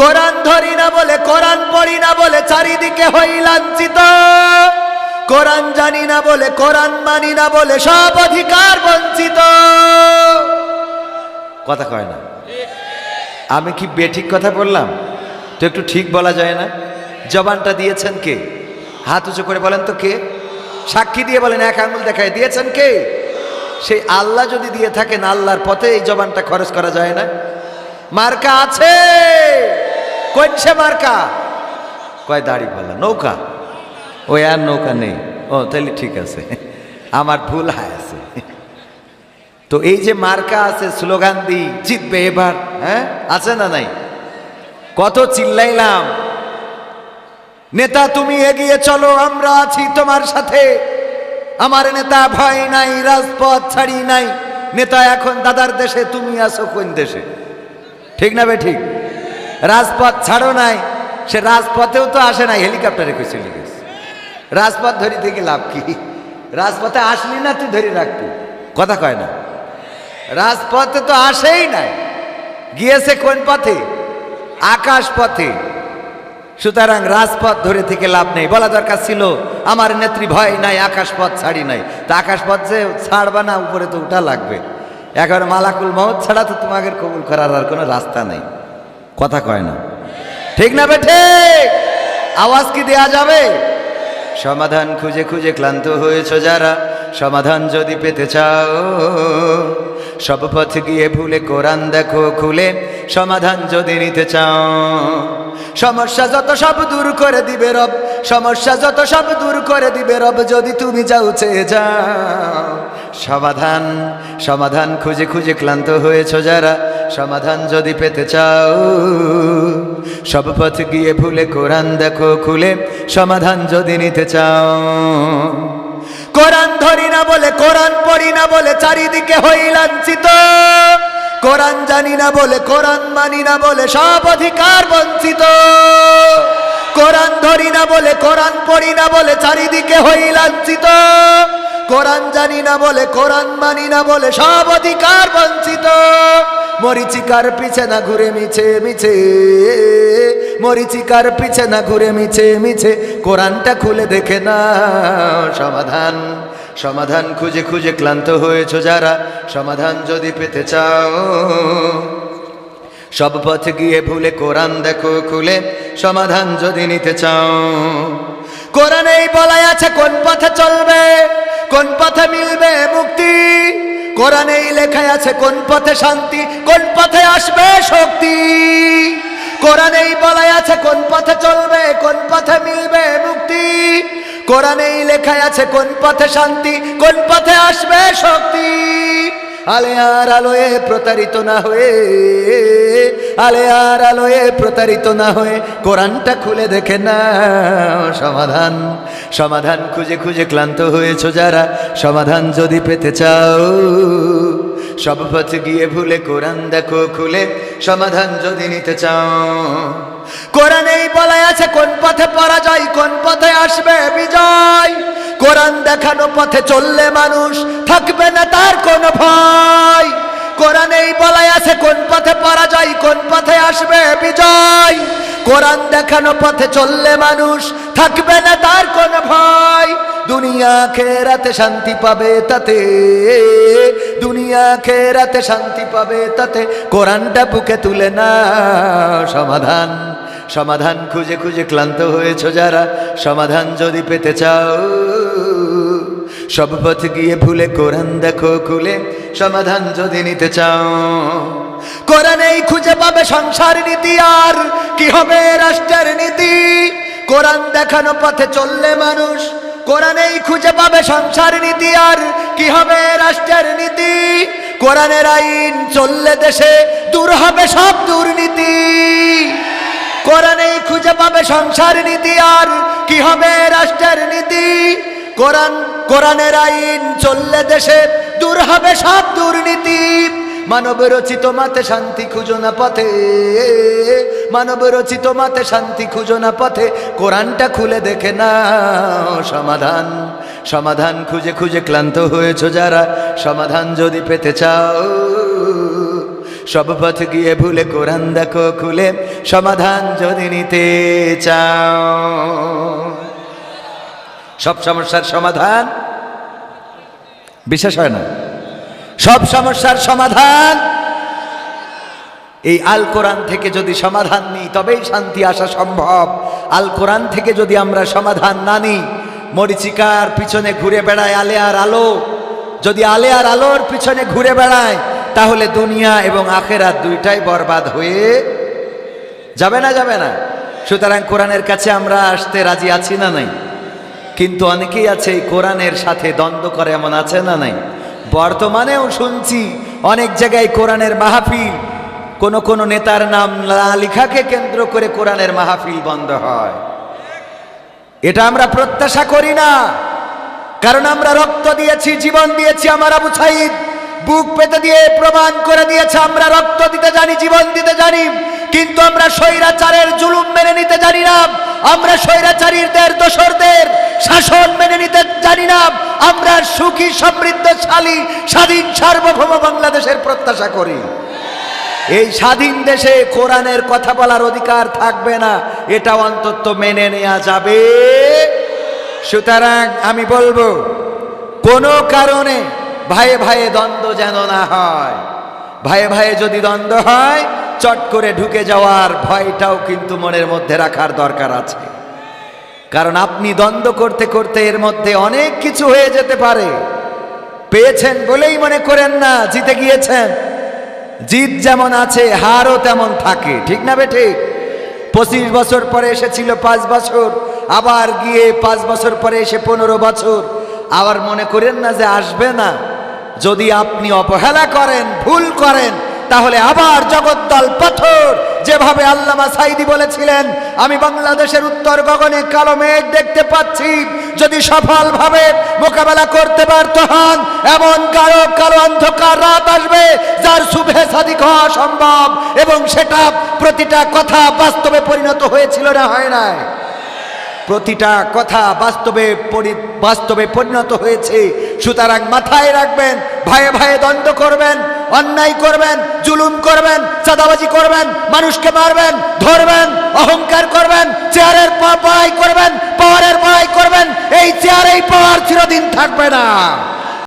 কোরআন ধরি না বলে, কোরআন পড়ি না বলে চারিদিকে হই লাঞ্ছিত। কোরআন জানি না বলে, কোরআন মানি না বলে সব অধিকার বঞ্চিত। কথা কয় না? আমি কি বেঠিক কথা বললাম? তো একটু ঠিক বলা যায় না? জবানটা দিয়েছেন কে? হাত উঁচু করে বলেন তো কে? সাক্ষী দিয়ে বলেন, এক আঙুল দেখায় দিয়েছেন কে? সেই আল্লাহ যদি দিয়ে থাকেন, আল্লাহর পথে এই জবানটা খরচ করা যায় না? মার্কা আছে। কোন সে মার্কা? কয় দাড়ি পাল্লা নৌকা। ওই আর নৌকা নেই। ও তাহলে ঠিক আছে, আমার ভুল হয় আছে। তো এই যে মার্কা আছে, স্লোগান দিই জিতবে এবার, হ্যাঁ আছে না নাই? কত চিল্লাইলাম, নেতা তুমি এগিয়ে চলো, আমরা আছি তোমার সাথে। আমার নেতা ভয় নাই, রাজপথ ছাড়ি নাই। নেতা এখন দাদার দেশে, তুমি আছো কোন দেশে? ঠিক না বে ঠিক? রাজপথ ছাড়ো নাই, সে রাজপথেও তো আসে নাই, হেলিকপ্টারে কই চলে গেছে। রাজপথ ধরি থেকে লাভ কি? রাজপথে আসলি না তুই ধরে রাখবি? কথা কয় না? রাজপথে তো আসেই নাই, গিয়েছে কোন পথে? আকাশ পথে। সুতরাং রাজপথ ধরে থেকে লাভ নেই। বলা দরকার ছিল আমার নেত্রী ভয় নাই, আকাশ পথ ছাড়ি নাই। তা আকাশ পথ যে ছাড়বা না, উপরে তো উঠা লাগবে। এখন মালাকুল মউত ছাড়া তো তোমাদের কবুল করার আর কোনো রাস্তা নেই। কথা কয় না? ঠিক না বেঠে? আওয়াজ কি দেয়া যাবে? সমাধান খুঁজে খুঁজে ক্লান্ত হয়েছ যারা, সমাধান যদি পেতে চাও, সব পথ গিয়ে ভুলে কোরআন দেখো খুলে, সমাধান যদি নিতে চাও। সমস্যা যত সব দূর করে দিবে রব, সমস্যা যত সব দূর করে দিবে রব, যদি তুমি যাও চেয়ে যাও। সমাধান সমাধান খুঁজে খুঁজে ক্লান্ত হয়েছ যারা, সমাধান যদি পেতে চাও, সব পথ গিয়ে ভুলে কোরআন দেখো খুলে, সমাধান যদি নিতে চাও। কোরআন ধরি না বলে, কোরআন পড়ি না বলে চারিদিকে হই লাঞ্ছিত। কোরআন জানি না বলে, কোরআন মানি না বলে সব অধিকার বঞ্চিত। কোরআন ধরি না বলে, কোরআন পড়ি না বলে চারিদিকে হই লাঞ্ছিত। কোরআন জানি না বলে, কোরআন মানি না বলে সব অধিকার বঞ্চিত। মরিচিকার পিছে না ঘুরে মিছে মিছে, মরিচিকার পিছে না ঘুরে মিছে মিছে, কোরআনটা খুলে দেখে না। সমাধান সমাধান খুঁজে খুঁজে ক্লান্ত হয়েছ যারা, সমাধান যদি পেতে চাও, সব পথ গিয়ে ভুলে কোরআন দেখো খুলে, সমাধান যদি নিতে চাও। কোরআনেই বলাই আছে কোন পথে চলবে, কোন পথে মিলবে মুক্তি। কোরআনেই লেখায় আছে কোন পথে শান্তি, কোন পথে আসবে শক্তি। কোরআনেই বলাই আছে কোন পথে চলবে, কোন পথে মিলবে মুক্তি। কোরআনেই লেখায় আছে কোন পথে শান্তি, কোন পথে আসবে শক্তি। আলে আর আলোয় প্রতারিত না হয়ে, আলে আর আলোয় প্রতারিত না হয়ে কোরআনটা খুলে দেখে না। সমাধান সমাধান খুঁজে খুঁজে ক্লান্ত হয়েছ যারা, সমাধান যদি পেতে চাও, সব পথ গিয়ে ভুলে কোরআন দেখো খুলে, সমাধান যদি নিতে চাও। কোরআনেই বলা আছে কোন পথে পরাজয়, কোন পথে আসবে বিজয়। কোরআন দেখানো পথে চললে মানুষ থাকবে না তার কোনো ভয়। কোরআনেই বলা আছে কোন পথে পরাজয়, কোন পথে আসবে বিজয়। কোরআন দেখানো পথে চললে মানুষ থাকবে না তার কোনো ভয়। দুনিয়া খেরাতে শান্তি পাবে তাতে, দুনিয়া খেরাতে শান্তি পাবে তাতে, কোরআনটা বুকে তুলে না। সমাধান সমাধান খুঁজে খুঁজে ক্লান্ত হয়েছ যারা, সমাধান যদি পেতে চাও, সব পথ গিয়ে ভুলে কোরআন দেখো খুলে, সমাধান যদি নিতে চাও। কোরআনেই খুঁজে পাবে সংসার নীতি, আর কি হবে রাষ্ট্রের নীতি। কোরআন দেখানো পথে চললে মানুষ, কোরআনেই খুঁজে পাবে সংসার নীতি, আর কি হবে রাষ্ট্রের নীতি। কোরআনের আইন চললে দেশে দূর হবে সব দুর্নীতি। কোরআনেই খুঁজে পাবে সংসার নীতি, আর কি হবে রাষ্ট্রের নীতি। কোরআনের আইন চললে দেশে দূর হবে সব দুর্নীতি। মানব রচিত মাতে শান্তি খুঁজো না পথে, মানব রচিত মাতে শান্তি খুঁজো না পথে, কোরআনটা খুলে দেখে না। সমাধান সমাধান খুঁজে খুঁজে ক্লান্ত হয়েছ যারা, সমাধান যদি পেতে চাও, সব পথ গিয়ে ভুলে কোরআন দেখো খুলে, সমাধান যদি নিতে চাও। সব সমস্যার সমাধান বিশ্বাস হয় না? সব সমস্যার সমাধান এই আল কোরআন থেকে যদি সমাধান নিই তবেই শান্তি আসা সম্ভব। আল কোরআন থেকে যদি আমরা সমাধান না নিই, মরিচিকার পিছনে ঘুরে বেড়ায় আলে আর আলো, যদি আলে আর আলোর পিছনে ঘুরে বেড়ায় তাহলে দুনিয়া এবং আখেরাত দুইটাই বরবাদ হয়ে যাবে না, যাবে না। সুতরাং কোরআনের কাছে আমরা আসতে রাজি আছি না নাই? কিন্তু অনেকেই আছে এই কোরআনের সাথে দ্বন্দ্ব করে, এমন আছে না নাই? বর্তমানেও শুনছি অনেক জায়গায় কোরআনের মাহফিল, কোন নেতার নাম লেখাকে কেন্দ্র করে কোরআনের মাহফিল বন্ধ হয়। এটা আমরা প্রত্যাশা করি না, কারণ আমরা রক্ত দিয়েছি, জীবন দিয়েছি। আমার আবু সাঈদ বুক পেতে দিয়ে প্রমাণ করে দিয়েছে আমরা রক্ত দিতে জানি, জীবন দিতে জানি, কিন্তু আমরা স্বৈরাচারের জুলুম মেনে নিতে জানি না। আমরা স্বৈরাচারীদের দোসরদের শাসন মেনে নিতে জানি না। আমরা সুখী সমৃদ্ধশালী স্বাধীন সার্বভৌম বাংলাদেশের প্রত্যাশা করি। এই স্বাধীন দেশে কোরআনের কথা বলার অধিকার থাকবে না, এটা অন্তত মেনে নেওয়া যাবে। সুতরাং আমি বলবো, কোনো কারণে ভাইয়ে ভাইয়ে দ্বন্দ্ব যেন না হয়। ভাইয়ে ভাইয়ে যদি দ্বন্দ্ব হয়, চট করে ঢুকে যাওয়ার ভয়টাও কিন্তু মনের মধ্যে রাখার দরকার আছে। কারণ আপনি দ্বন্দ্ব করতে করতে এর মধ্যে অনেক কিছু হয়ে যেতে পারে। পেয়েছেন বলেই মনে করেন না জিতে গিয়েছেন। জিত যেমন আছে, হারও তেমন থাকে, ঠিক না বেঠিক? 25 বছর পরে এসেছিল 5 বছর, আবার গিয়ে 5 বছর পরে এসে 15 বছর। আবার মনে করেন না যে আসবে না। যদি আপনি অবহেলা করেন, ভুল করেন, তাহলে আবার জগদ্দল পাথর। যেভাবে আল্লামা সাঈদী বলেছিলেন, আমি বাংলাদেশের উত্তর গগনে কালো মেঘ দেখতে পাচ্ছি, যদি সফলভাবে মোকাবেলা করতে ব্যর্থ হন, এমন গাঢ় কালো অন্ধকার রাত আসবে যার শুভে সাদিক হওয়া সম্ভব। এবং সেটা প্রতিটা কথা বাস্তবে পরিণত হয়েছিল না, হয় নাই? প্রতিটা কথা বাস্তবে পরিণত হয়েছে। সুতরাং মাথায় রাখবেন, ভাইয়ে ভাইয়ে দ্বন্দ্ব করবেন, অন্যায় করবেন, জুলুম করবেন, চাঁদাবাজি করবেন, মানুষকে মারবেন, ধরবেন, অহংকার করবেন, চেয়ারের বড়াই করবেন, পাওয়ারের বড়াই করবেন, এই চেয়ার এই পাওয়ার চিরদিন থাকবে না।